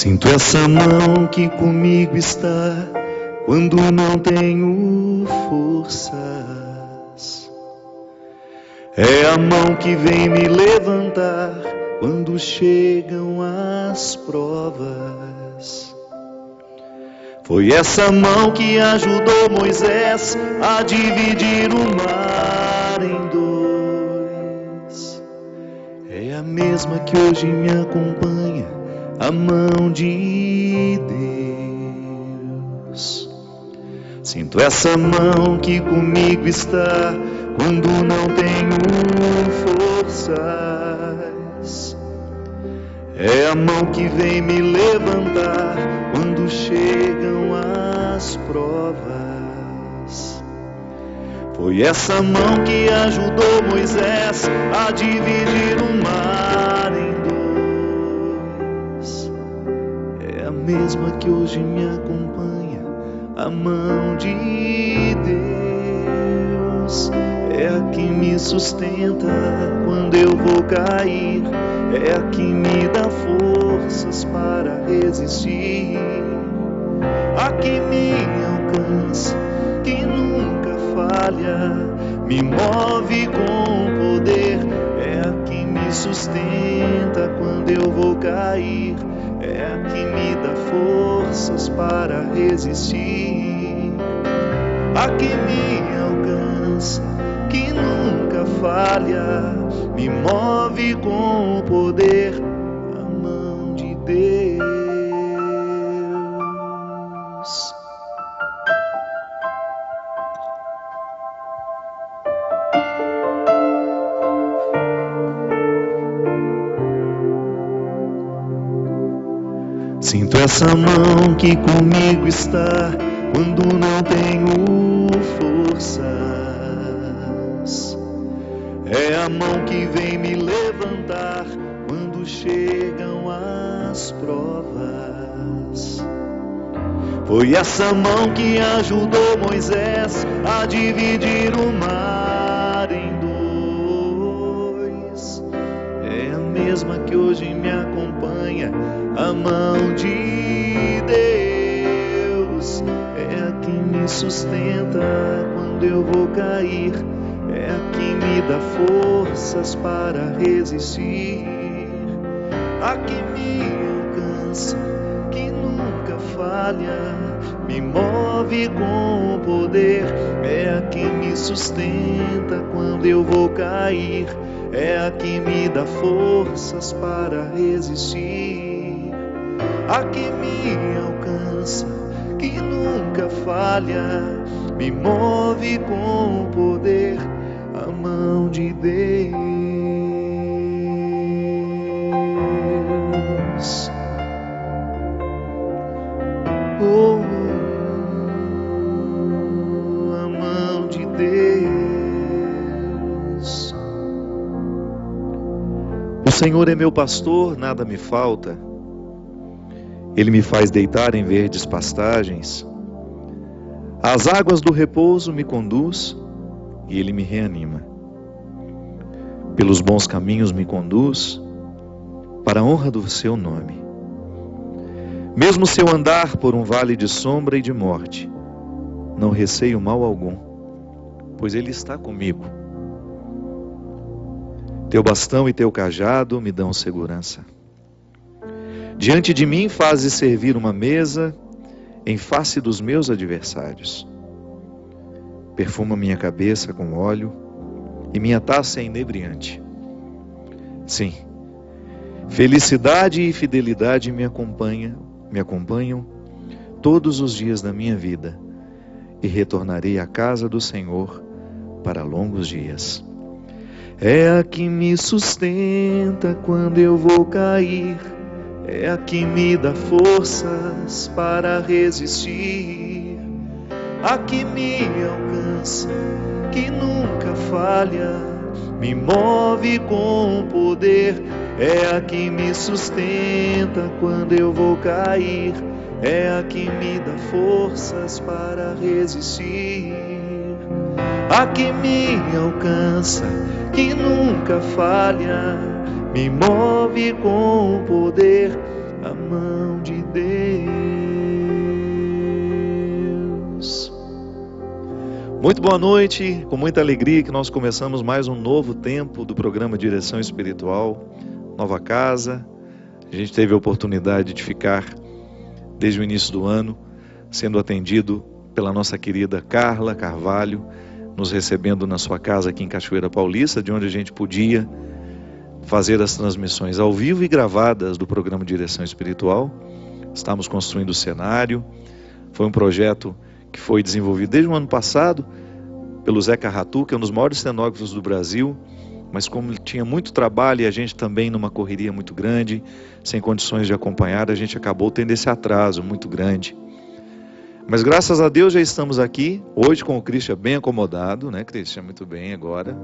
Sinto essa mão que comigo está quando não tenho forças. É a mão que vem me levantar quando chegam as provas. Foi essa mão que ajudou Moisés a dividir o mar em dois. É a mesma que hoje me acompanha, a mão de Deus. Sinto essa mão que comigo está quando não tenho forças. É a mão que vem me levantar quando chegam as provas. Foi essa mão que ajudou Moisés a dividir o mar em dois. É a mesma que hoje me acompanha, a mão de Deus. É a que me sustenta quando eu vou cair, é a que me dá forças para resistir, a que me alcança, que nunca falha, me move com poder, é a que me sustenta quando eu vou cair, é a que me dá forças para resistir, a que me alcança, que nunca falha, me move com poder, a mão de Deus. Sinto essa mão que comigo está quando não tenho forças. É a mão que vem me levantar quando chegam as provas. Foi essa mão que ajudou Moisés a dividir o mar em dois. É a mesma que hoje me acompanha, a mão de Deus. É a que me sustenta quando eu vou cair, é a que me dá forças para resistir, a que me alcança, que nunca falha, me move com poder, é a que me sustenta quando eu vou cair, é a que me dá forças para resistir, a que me alcança, que nunca falha, me move com poder, a mão de Deus. Oh, a mão de Deus. O Senhor é meu pastor, nada me falta. Ele me faz deitar em verdes pastagens. Às águas do repouso me conduz e Ele me reanima. Pelos bons caminhos me conduz, para a honra do seu nome. Mesmo se eu andar por um vale de sombra e de morte, não receio mal algum, pois Ele está comigo. Teu bastão e teu cajado me dão segurança. Diante de mim fazes servir uma mesa em face dos meus adversários. Perfuma minha cabeça com óleo e minha taça é inebriante. Sim, felicidade e fidelidade me acompanham todos os dias da minha vida e retornarei à casa do Senhor para longos dias. É a que me sustenta quando eu vou cair, é a que me dá forças para resistir, a que me alcança, que nunca falha, me move com poder, é a que me sustenta quando eu vou cair, é a que me dá forças para resistir, a que me alcança, que nunca falha, me move com poder, a mão de Deus. Muito boa noite, com muita alegria que nós começamos mais um novo tempo do programa Direção Espiritual, nova casa. A gente teve a oportunidade de ficar desde o início do ano, sendo atendido pela nossa querida Carla Carvalho, nos recebendo na sua casa aqui em Cachoeira Paulista, de onde a gente podia fazer as transmissões ao vivo e gravadas do programa Direção Espiritual. Estamos construindo o cenário. Foi um projeto que foi desenvolvido desde o ano passado pelo Zeca Ratu, que é um dos maiores cenógrafos do Brasil, mas como tinha muito trabalho e a gente também numa correria muito grande, sem condições de acompanhar, a gente acabou tendo esse atraso muito grande. Mas graças a Deus já estamos aqui, hoje com o Christian bem acomodado, né, Christian? Muito bem agora,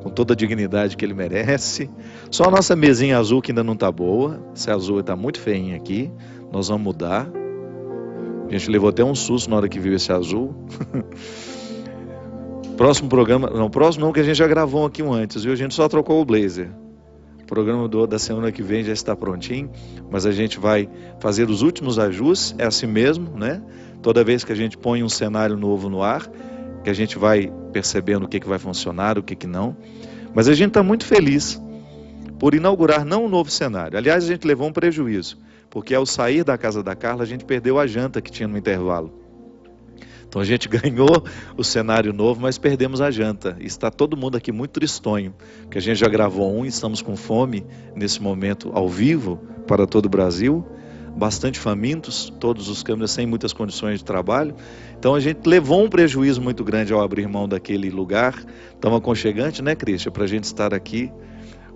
com toda a dignidade que ele merece. Só a nossa mesinha azul que ainda não está boa, essa azul está muito feinha aqui, nós vamos mudar. A gente levou até um susto na hora que viu esse azul. Próximo programa, não, que a gente já gravou aqui um antes, viu? A gente só trocou o blazer. O programa da semana que vem já está prontinho, mas a gente vai fazer os últimos ajustes, é assim mesmo, né? Toda vez que a gente põe um cenário novo no ar, que a gente vai percebendo o que vai funcionar, o que não. Mas a gente está muito feliz por inaugurar não um novo cenário. Aliás, a gente levou um prejuízo, porque ao sair da casa da Carla, a gente perdeu a janta que tinha no intervalo. Então a gente ganhou o cenário novo, mas perdemos a janta. E está todo mundo aqui muito tristonho, porque a gente já gravou um e estamos com fome nesse momento ao vivo para todo o Brasil. Bastante famintos, todos os câmeras sem muitas condições de trabalho. Então a gente levou um prejuízo muito grande ao abrir mão daquele lugar tão aconchegante, né, Christian? Para a gente estar aqui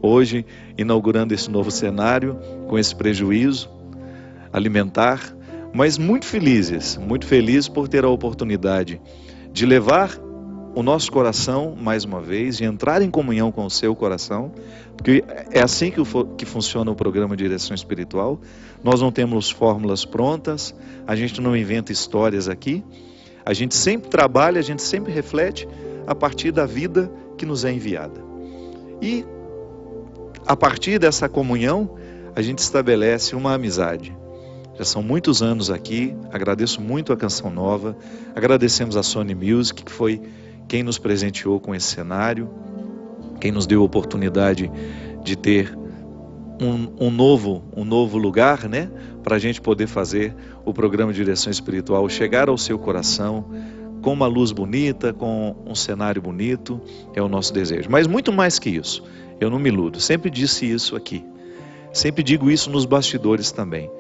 hoje inaugurando esse novo cenário com esse prejuízo alimentar. Mas muito felizes por ter a oportunidade de levar o nosso coração mais uma vez, de entrar em comunhão com o seu coração, porque é assim que funciona o programa Direção Espiritual. Nós não temos fórmulas prontas, a gente não inventa histórias aqui, a gente sempre trabalha, a gente sempre reflete a partir da vida que nos é enviada. E a partir dessa comunhão, a gente estabelece uma amizade. Já são muitos anos aqui, agradeço muito a Canção Nova, agradecemos a Sony Music, que foi quem nos presenteou com esse cenário, quem nos deu a oportunidade de ter um novo lugar, né, para a gente poder fazer o programa Direção Espiritual chegar ao seu coração, com uma luz bonita, com um cenário bonito, é o nosso desejo. Mas muito mais que isso, eu não me iludo, sempre disse isso aqui, sempre digo isso nos bastidores também.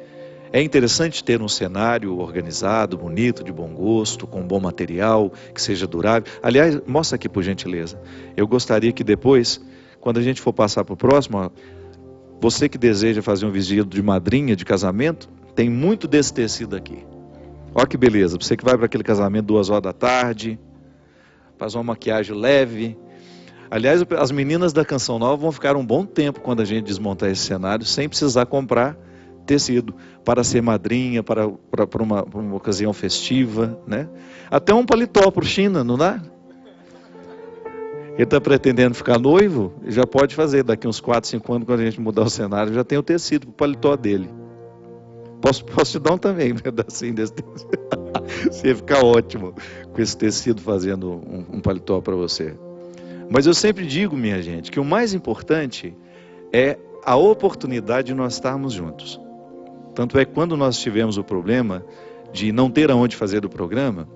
É interessante ter um cenário organizado, bonito, de bom gosto, com bom material, que seja durável. Aliás, mostra aqui por gentileza. Eu gostaria que depois, quando a gente for passar para o próximo, ó, você que deseja fazer um vestido de madrinha, de casamento, tem muito desse tecido aqui. Olha que beleza, você que vai para aquele casamento 2 horas da tarde, faz uma maquiagem leve. Aliás, as meninas da Canção Nova vão ficar um bom tempo quando a gente desmontar esse cenário, sem precisar comprar tecido para ser madrinha, para uma ocasião festiva, né? Até um paletó para o China, não dá? Ele está pretendendo ficar noivo, já pode fazer daqui uns 4, 5 anos, quando a gente mudar o cenário, já tem o tecido para o paletó dele. Posso te dar um também, um pedacinho desse tecido. Você ia ficar ótimo com esse tecido fazendo um paletó para você. Mas eu sempre digo, minha gente, que o mais importante é a oportunidade de nós estarmos juntos. Tanto é que quando nós tivemos o problema de não ter aonde fazer o programa,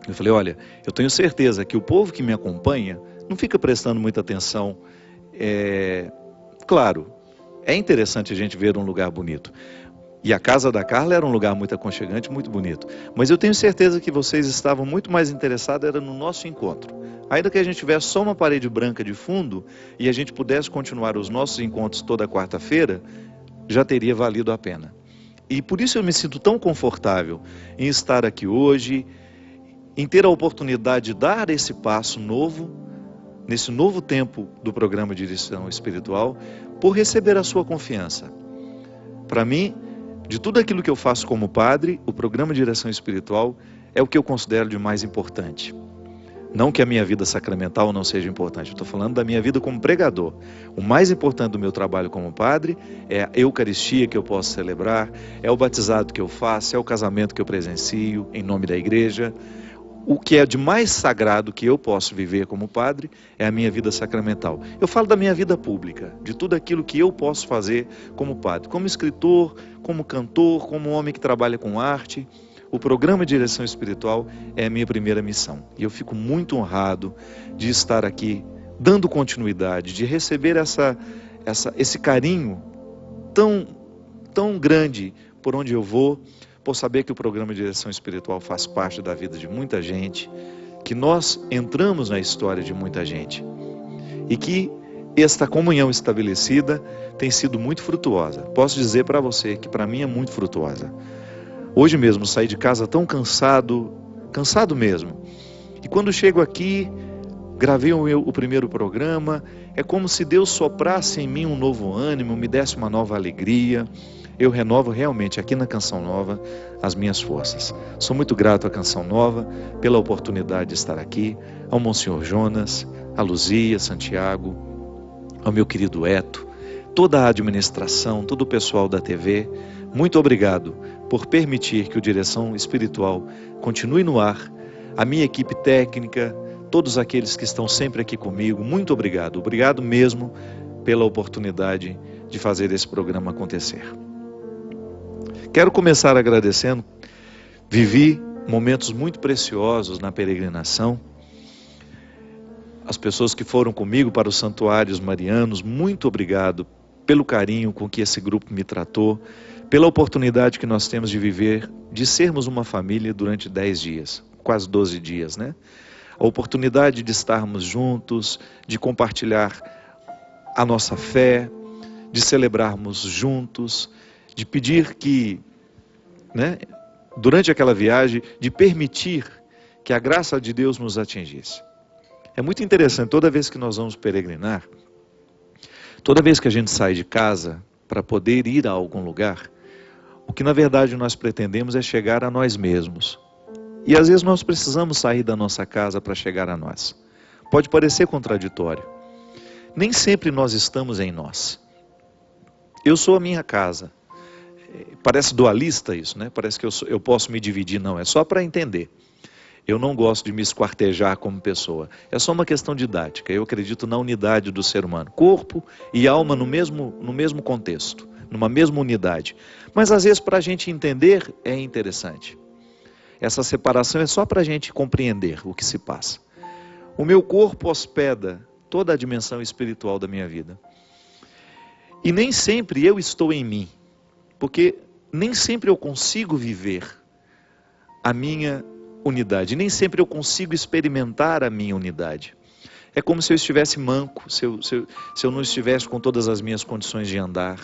eu falei, olha, eu tenho certeza que o povo que me acompanha não fica prestando muita atenção. Claro, é interessante a gente ver um lugar bonito. E a casa da Carla era um lugar muito aconchegante, muito bonito. Mas eu tenho certeza que vocês estavam muito mais interessados era no nosso encontro. Ainda que a gente tivesse só uma parede branca de fundo e a gente pudesse continuar os nossos encontros toda quarta-feira, já teria valido a pena. E por isso eu me sinto tão confortável em estar aqui hoje, em ter a oportunidade de dar esse passo novo, nesse novo tempo do programa Direção Espiritual, por receber a sua confiança. Para mim, de tudo aquilo que eu faço como padre, o programa Direção Espiritual é o que eu considero de mais importante. Não que a minha vida sacramental não seja importante, eu estou falando da minha vida como pregador. O mais importante do meu trabalho como padre é a Eucaristia que eu posso celebrar, é o batizado que eu faço, é o casamento que eu presencio em nome da igreja. O que é de mais sagrado que eu posso viver como padre é a minha vida sacramental. Eu falo da minha vida pública, de tudo aquilo que eu posso fazer como padre, como escritor, como cantor, como homem que trabalha com arte. O programa de direção espiritual é a minha primeira missão. E eu fico muito honrado de estar aqui, dando continuidade, de receber esse carinho tão grande por onde eu vou, por saber que o programa de direção espiritual faz parte da vida de muita gente, que nós entramos na história de muita gente e que esta comunhão estabelecida tem sido muito frutuosa. Posso dizer para você que para mim é muito frutuosa. Hoje mesmo saí de casa tão cansado mesmo. E quando chego aqui, gravei o primeiro programa, é como se Deus soprasse em mim um novo ânimo, me desse uma nova alegria. Eu renovo realmente aqui na Canção Nova as minhas forças. Sou muito grato à Canção Nova pela oportunidade de estar aqui, ao Monsenhor Jonas, a Luzia, Santiago, ao meu querido Eto, toda a administração, todo o pessoal da TV. Muito obrigado por permitir que o Direção Espiritual continue no ar, a minha equipe técnica, todos aqueles que estão sempre aqui comigo, muito obrigado. Obrigado mesmo pela oportunidade de fazer esse programa acontecer. Quero começar agradecendo. Vivi momentos muito preciosos na peregrinação. As pessoas que foram comigo para os santuários marianos, muito obrigado pelo carinho com que esse grupo me tratou, pela oportunidade que nós temos de viver, de sermos uma família durante 10 dias, quase 12 dias, né? A oportunidade de estarmos juntos, de compartilhar a nossa fé, de celebrarmos juntos, de pedir que, né, durante aquela viagem, de permitir que a graça de Deus nos atingisse. É muito interessante, toda vez que nós vamos peregrinar, toda vez que a gente sai de casa para poder ir a algum lugar, o que na verdade nós pretendemos é chegar a nós mesmos. E às vezes nós precisamos sair da nossa casa para chegar a nós. Pode parecer contraditório. Nem sempre nós estamos em nós. Eu sou a minha casa. Parece dualista isso, né? Parece que eu posso me dividir. Não, é só para entender. Eu não gosto de me esquartejar como pessoa. É só uma questão didática. Eu acredito na unidade do ser humano. Corpo e alma no mesmo contexto, numa mesma unidade. Mas às vezes para a gente entender é interessante. Essa separação é só para a gente compreender o que se passa. O meu corpo hospeda toda a dimensão espiritual da minha vida. E nem sempre eu estou em mim. Porque nem sempre eu consigo viver a minha unidade. Nem sempre eu consigo experimentar a minha unidade. É como se eu estivesse manco, se eu não estivesse com todas as minhas condições de andar.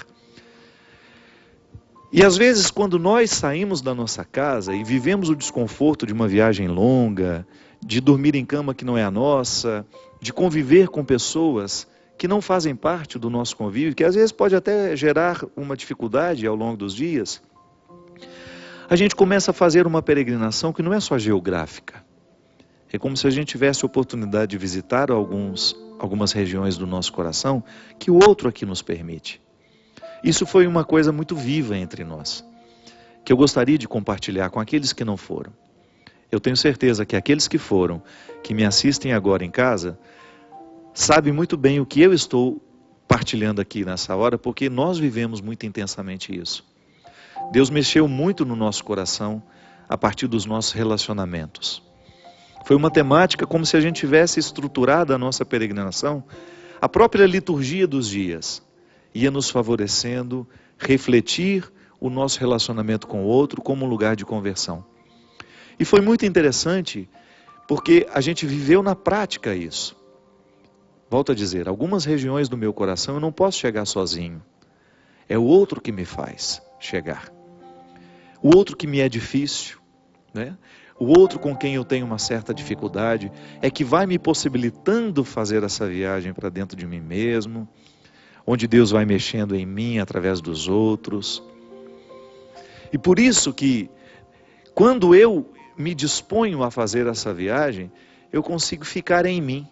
E às vezes quando nós saímos da nossa casa e vivemos o desconforto de uma viagem longa, de dormir em cama que não é a nossa, de conviver com pessoas que não fazem parte do nosso convívio, que às vezes pode até gerar uma dificuldade ao longo dos dias, a gente começa a fazer uma peregrinação que não é só geográfica. É como se a gente tivesse a oportunidade de visitar algumas regiões do nosso coração que o outro aqui nos permite. Isso foi uma coisa muito viva entre nós, que eu gostaria de compartilhar com aqueles que não foram. Eu tenho certeza que aqueles que foram, que me assistem agora em casa, sabem muito bem o que eu estou partilhando aqui nessa hora, porque nós vivemos muito intensamente isso. Deus mexeu muito no nosso coração a partir dos nossos relacionamentos. Foi uma temática como se a gente tivesse estruturado a nossa peregrinação, a própria liturgia dos dias ia nos favorecendo refletir o nosso relacionamento com o outro como um lugar de conversão. E foi muito interessante porque a gente viveu na prática isso. Volto a dizer, algumas regiões do meu coração eu não posso chegar sozinho. É o outro que me faz chegar. O outro que me é difícil, né? O outro com quem eu tenho uma certa dificuldade é que vai me possibilitando fazer essa viagem para dentro de mim mesmo, onde Deus vai mexendo em mim através dos outros. E por isso que, quando eu me disponho a fazer essa viagem, eu consigo ficar em mim.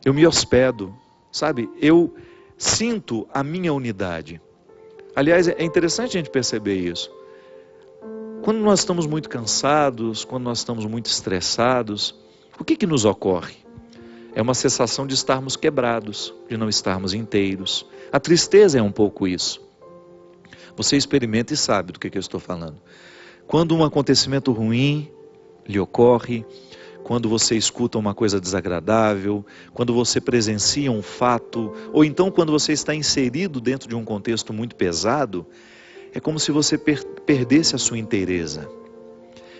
Eu me hospedo, sabe? Eu sinto a minha unidade. Aliás, é interessante a gente perceber isso. Quando nós estamos muito cansados, quando nós estamos muito estressados, o que nos ocorre? É uma sensação de estarmos quebrados, de não estarmos inteiros. A tristeza é um pouco isso. Você experimenta e sabe do que eu estou falando. Quando um acontecimento ruim lhe ocorre, quando você escuta uma coisa desagradável, quando você presencia um fato, ou então quando você está inserido dentro de um contexto muito pesado, é como se você perdesse a sua inteireza.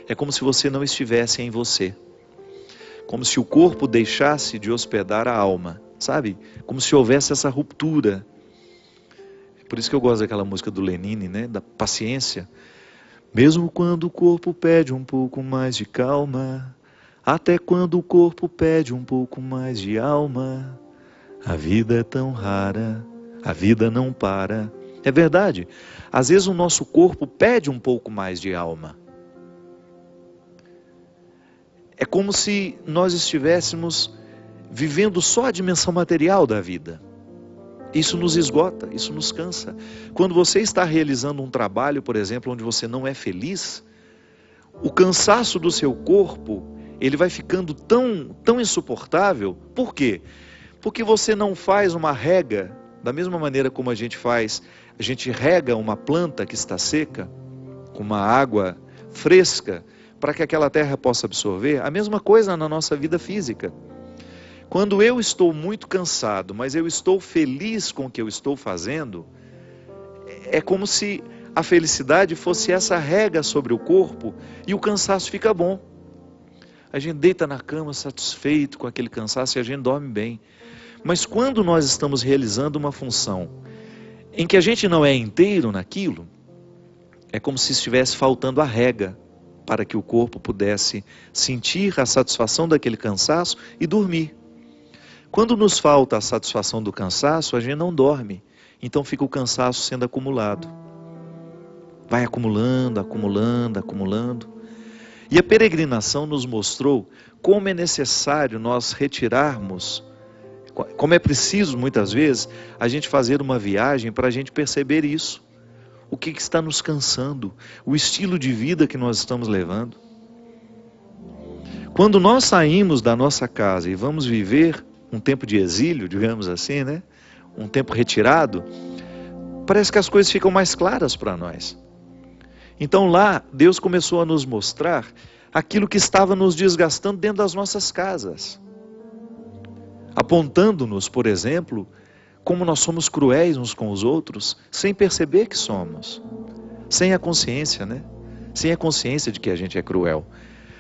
É como se você não estivesse em você. Como se o corpo deixasse de hospedar a alma, sabe? Como se houvesse essa ruptura. Por isso que eu gosto daquela música do Lenine, né? Da paciência. Mesmo quando o corpo pede um pouco mais de calma, até quando o corpo pede um pouco mais de alma, a vida é tão rara, a vida não para. É verdade, às vezes o nosso corpo pede um pouco mais de alma. É como se nós estivéssemos vivendo só a dimensão material da vida. Isso nos esgota, isso nos cansa. Quando você está realizando um trabalho, por exemplo, onde você não é feliz, o cansaço do seu corpo, ele vai ficando tão insuportável. Por quê? Porque você não faz uma rega, da mesma maneira como a gente rega uma planta que está seca, com uma água fresca, para que aquela terra possa absorver. A mesma coisa na nossa vida física. Quando eu estou muito cansado, mas eu estou feliz com o que eu estou fazendo, é como se a felicidade fosse essa rega sobre o corpo e o cansaço fica bom. A gente deita na cama satisfeito com aquele cansaço e a gente dorme bem. Mas quando nós estamos realizando uma função em que a gente não é inteiro naquilo, é como se estivesse faltando a rega para que o corpo pudesse sentir a satisfação daquele cansaço e dormir. Quando nos falta a satisfação do cansaço, a gente não dorme. Então fica o cansaço sendo acumulado. Vai acumulando, acumulando, acumulando. E a peregrinação nos mostrou como é necessário nós retirarmos, como é preciso muitas vezes a gente fazer uma viagem para a gente perceber isso. O que está nos cansando, o estilo de vida que nós estamos levando. Quando nós saímos da nossa casa e vamos viver um tempo de exílio, digamos assim, né? Um tempo retirado, parece que as coisas ficam mais claras para nós. Então lá, Deus começou a nos mostrar aquilo que estava nos desgastando dentro das nossas casas. Apontando-nos, por exemplo, como nós somos cruéis uns com os outros, sem perceber que somos. Sem a consciência, né? Sem a consciência de que a gente é cruel.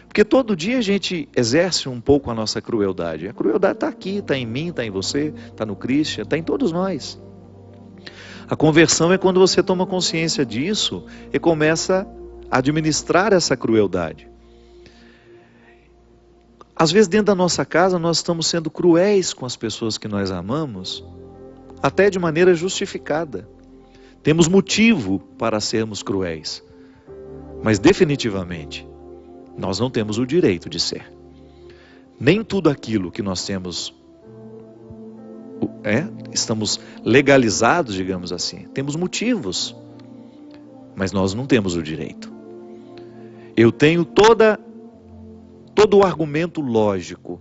Porque todo dia a gente exerce um pouco a nossa crueldade. A crueldade está aqui, está em mim, está em você, está no Christian, está em todos nós. A conversão é quando você toma consciência disso e começa a administrar essa crueldade. Às vezes dentro da nossa casa nós estamos sendo cruéis com as pessoas que nós amamos, até de maneira justificada. Temos motivo para sermos cruéis. Mas definitivamente, nós não temos o direito de ser. Nem tudo aquilo que nós temos, estamos legalizados, digamos assim. Temos motivos, mas nós não temos o direito. Eu tenho todo o argumento lógico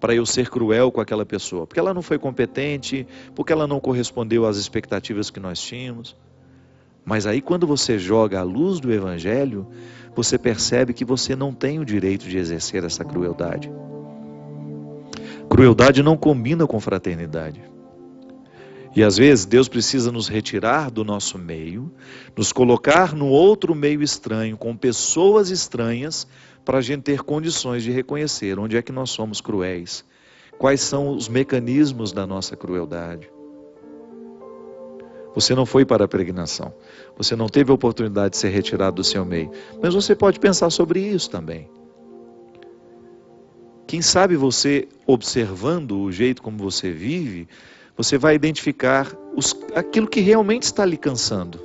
para eu ser cruel com aquela pessoa. Porque ela não foi competente, porque ela não correspondeu às expectativas que nós tínhamos. Mas aí quando você joga a luz do Evangelho, você percebe que você não tem o direito de exercer essa crueldade. Crueldade não combina com fraternidade. E às vezes Deus precisa nos retirar do nosso meio, nos colocar no outro meio estranho, com pessoas estranhas, para a gente ter condições de reconhecer onde é que nós somos cruéis, quais são os mecanismos da nossa crueldade. Você não foi para a peregrinação, você não teve a oportunidade de ser retirado do seu meio, mas você pode pensar sobre isso também. Quem sabe você, observando o jeito como você vive, você vai identificar aquilo que realmente está lhe cansando,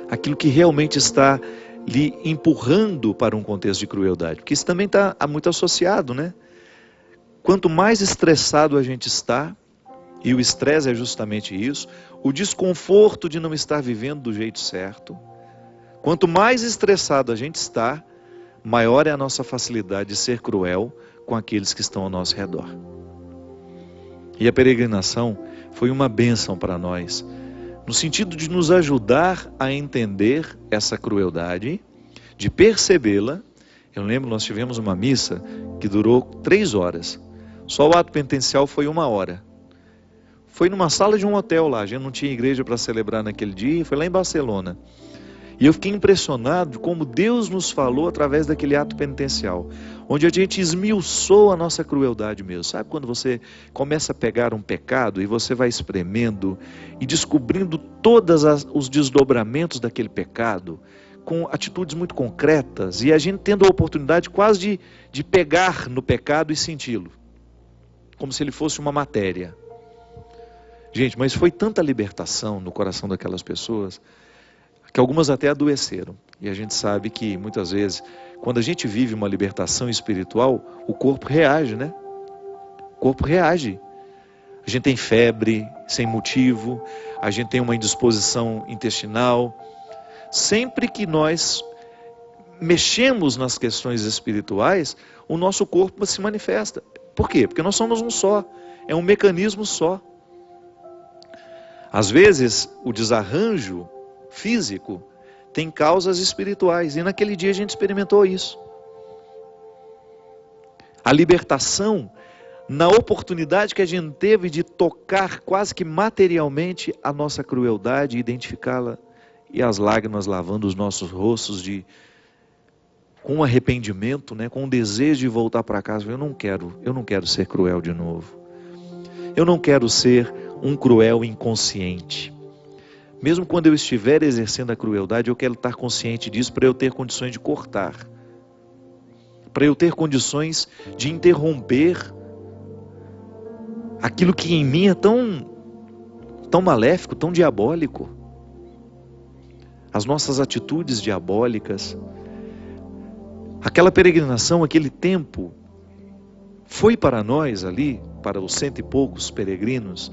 aquilo que realmente está lhe empurrando para um contexto de crueldade, porque isso também está muito associado, né? Quanto mais estressado a gente está, e o estresse é justamente isso, o desconforto de não estar vivendo do jeito certo, quanto mais estressado a gente está, maior é a nossa facilidade de ser cruel com aqueles que estão ao nosso redor. E a peregrinação foi uma bênção para nós, no sentido de nos ajudar a entender essa crueldade, de percebê-la. Eu lembro, nós tivemos uma missa que durou 3 horas. Só o ato penitencial foi 1 hora. Foi numa sala de um hotel lá, a gente não tinha igreja para celebrar naquele dia, foi lá em Barcelona. E eu fiquei impressionado de como Deus nos falou através daquele ato penitencial, onde a gente esmiuçou a nossa crueldade mesmo. Sabe quando você começa a pegar um pecado e você vai espremendo e descobrindo todos os desdobramentos daquele pecado, com atitudes muito concretas, e a gente tendo a oportunidade quase de pegar no pecado e senti-lo, como se ele fosse uma matéria. Gente, mas foi tanta libertação no coração daquelas pessoas, que algumas até adoeceram. E a gente sabe que muitas vezes, quando a gente vive uma libertação espiritual, o corpo reage, né? O corpo reage. A gente tem febre sem motivo, a gente tem uma indisposição intestinal. Sempre que nós mexemos nas questões espirituais, o nosso corpo se manifesta. Por quê? Porque nós somos um só, é um mecanismo só. Às vezes, o desarranjo físico tem causas espirituais, e naquele dia a gente experimentou isso. A libertação, na oportunidade que a gente teve de tocar quase que materialmente a nossa crueldade, identificá-la, e as lágrimas lavando os nossos rostos com arrependimento, né, com o desejo de voltar para casa. Eu não quero ser cruel de novo. Eu não quero ser um cruel inconsciente. Mesmo quando eu estiver exercendo a crueldade, eu quero estar consciente disso para eu ter condições de cortar. Para eu ter condições de interromper aquilo que em mim é tão maléfico, tão diabólico. As nossas atitudes diabólicas. Aquela peregrinação, aquele tempo, foi para nós ali, para os 100 e poucos peregrinos,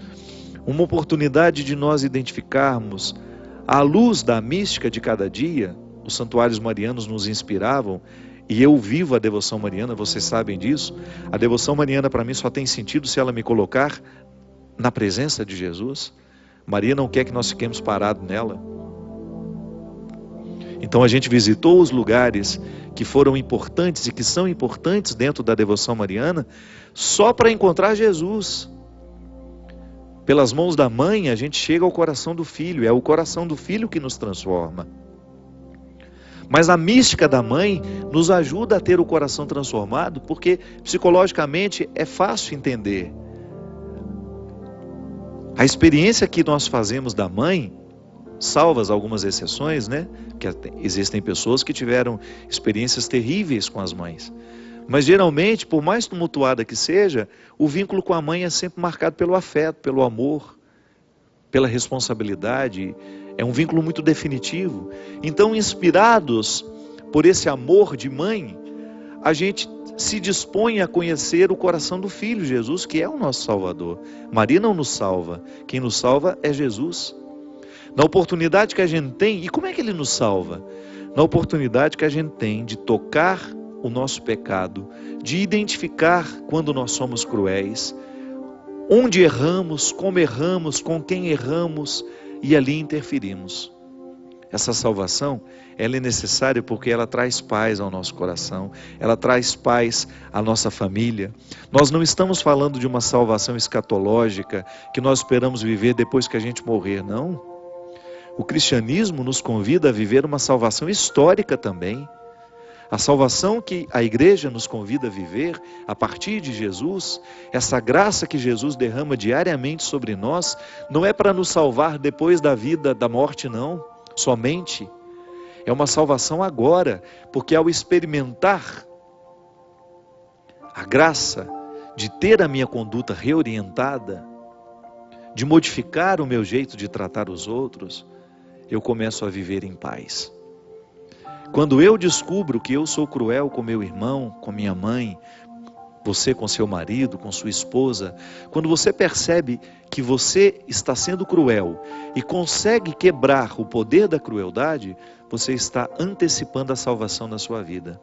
uma oportunidade de nós identificarmos, à luz da mística de cada dia. Os santuários marianos nos inspiravam, e eu vivo a devoção mariana, vocês sabem disso. A devoção mariana para mim só tem sentido se ela me colocar na presença de Jesus. Maria não quer que nós fiquemos parados nela. Então a gente visitou os lugares que foram importantes e que são importantes dentro da devoção mariana, só para encontrar Jesus. Pelas mãos da mãe a gente chega ao coração do filho, é o coração do filho que nos transforma. Mas a mística da mãe nos ajuda a ter o coração transformado, porque psicologicamente é fácil entender. A experiência que nós fazemos da mãe, salvas algumas exceções, né? Que existem pessoas que tiveram experiências terríveis com as mães. Mas geralmente, por mais tumultuada que seja, o vínculo com a mãe é sempre marcado pelo afeto, pelo amor, pela responsabilidade. É um vínculo muito definitivo. Então, inspirados por esse amor de mãe, a gente se dispõe a conhecer o coração do Filho, Jesus, que é o nosso Salvador. Maria não nos salva, quem nos salva é Jesus. Na oportunidade que a gente tem, e como é que Ele nos salva? Na oportunidade que a gente tem de tocar o nosso pecado, de identificar quando nós somos cruéis, onde erramos, com quem erramos, e ali interferimos. Essa salvação, ela é necessária porque ela traz paz ao nosso coração, ela traz paz à nossa família. Nós não estamos falando de uma salvação escatológica, que nós esperamos viver depois que a gente morrer, não. O cristianismo nos convida a viver uma salvação histórica também. A salvação que a igreja nos convida a viver a partir de Jesus, essa graça que Jesus derrama diariamente sobre nós, não é para nos salvar depois da vida, da morte, não, somente. É uma salvação agora, porque ao experimentar a graça de ter a minha conduta reorientada, de modificar o meu jeito de tratar os outros, eu começo a viver em paz. Quando eu descubro que eu sou cruel com meu irmão, com minha mãe, você com seu marido, com sua esposa, quando você percebe que você está sendo cruel e consegue quebrar o poder da crueldade, você está antecipando a salvação na sua vida.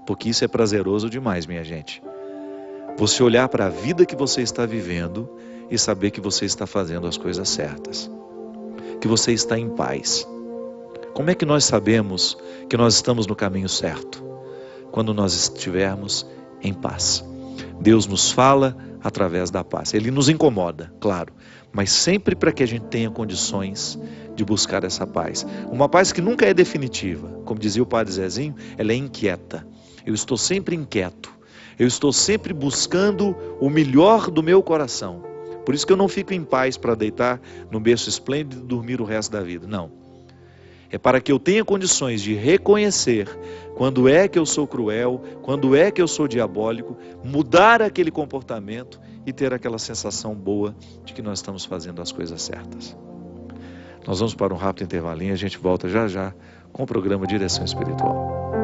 Porque isso é prazeroso demais, minha gente. Você olhar para a vida que você está vivendo e saber que você está fazendo as coisas certas, que você está em paz. Como é que nós sabemos que nós estamos no caminho certo? Quando nós estivermos em paz. Deus nos fala através da paz. Ele nos incomoda, claro, mas sempre para que a gente tenha condições de buscar essa paz. Uma paz que nunca é definitiva. Como dizia o padre Zezinho, ela é inquieta. Eu estou sempre inquieto. Eu estou sempre buscando o melhor do meu coração. Por isso que eu não fico em paz para deitar no berço esplêndido e dormir o resto da vida. Não. É para que eu tenha condições de reconhecer quando é que eu sou cruel, quando é que eu sou diabólico, mudar aquele comportamento e ter aquela sensação boa de que nós estamos fazendo as coisas certas. Nós vamos para um rápido intervalinho e a gente volta já já com o programa Direção Espiritual.